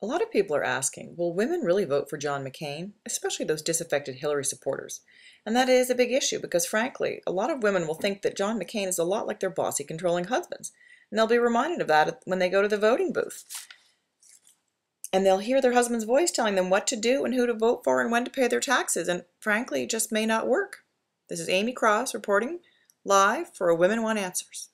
A lot of people are asking, will women really vote for John McCain, especially those disaffected Hillary supporters? And that is a big issue because, frankly, a lot of women will think that John McCain is a lot like their bossy, controlling husbands. And they'll be reminded of that when they go to the voting booth. And they'll hear their husband's voice telling them what to do and who to vote for and when to pay their taxes. And, frankly, it just may not work. This is Amy Cross reporting live for a Women Want Answers.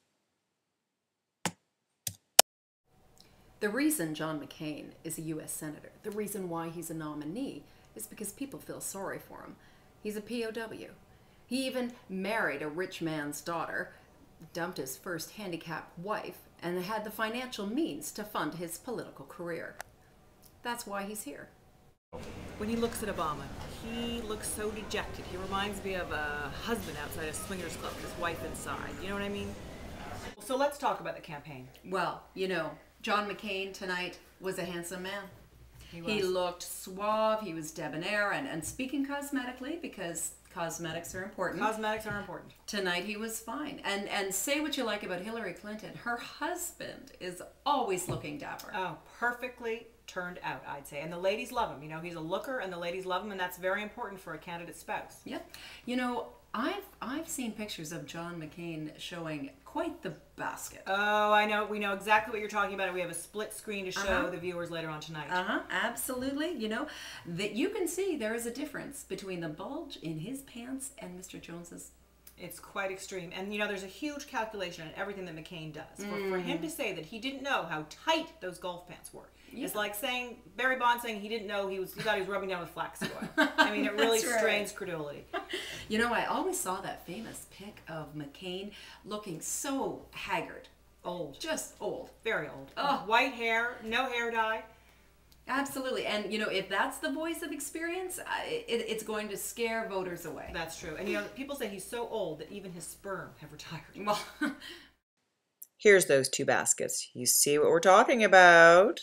The reason John McCain is a U.S. Senator, the reason why he's a nominee, is because people feel sorry for him. He's a POW. He even married a rich man's daughter, dumped his first handicapped wife, and had the financial means to fund his political career. That's why he's here. When he looks at Obama, he looks so dejected. He reminds me of a husband outside a swingers club with his wife inside. You know what I mean? So let's talk about the campaign. Well, John McCain tonight was a handsome man. He looked suave, he was debonair, and speaking cosmetically, because cosmetics are important. Cosmetics are important. Tonight he was fine. And say what you like about Hillary Clinton, her husband is always looking dapper. Oh, perfectly turned out, I'd say. And the ladies love him. He's a looker and the ladies love him, and that's very important for a candidate spouse. Yeah. I've seen pictures of John McCain showing quite the basket. Oh, I know. We know exactly what you're talking about. We have a split screen to show the viewers later on tonight. Absolutely. That you can see there is a difference between the bulge in his pants and Mr. Jones's. It's quite extreme. And, there's a huge calculation in everything that McCain does. For him to say that he didn't know how tight those golf pants were. Yeah. It's like saying, Barry Bonds saying he didn't know he thought he was rubbing down with flaxseed oil. It really strains credulity. I always saw that famous pic of McCain looking so haggard. Old. Just old. Very old. Oh. White hair, no hair dye. Absolutely. And, if that's the voice of experience, it's going to scare voters away. That's true. And, people say he's so old that even his sperm have retired. Well, Here's those two baskets. You see what we're talking about.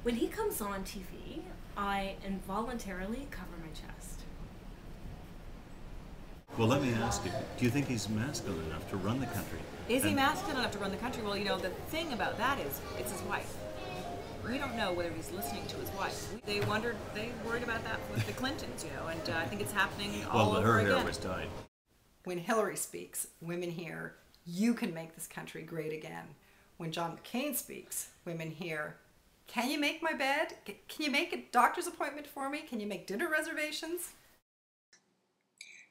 When he comes on TV, I involuntarily cover my chest. Well, let me ask you, do you think he's masculine enough to run the country? Is he masculine enough to run the country? Well, the thing about that is, it's his wife. We don't know whether he's listening to his wife. They worried about that with the Clintons, and I think it's happening all over again. Well, her hair was dyed. When Hillary speaks, women hear, you can make this country great again. When John McCain speaks, women hear, can you make my bed? Can you make a doctor's appointment for me? Can you make dinner reservations?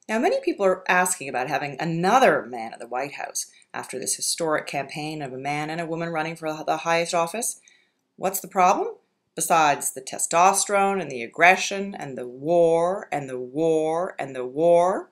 Now, many people are asking about having another man at the White House after this historic campaign of a man and a woman running for the highest office. What's the problem? Besides the testosterone and the aggression and the war and the war and the war.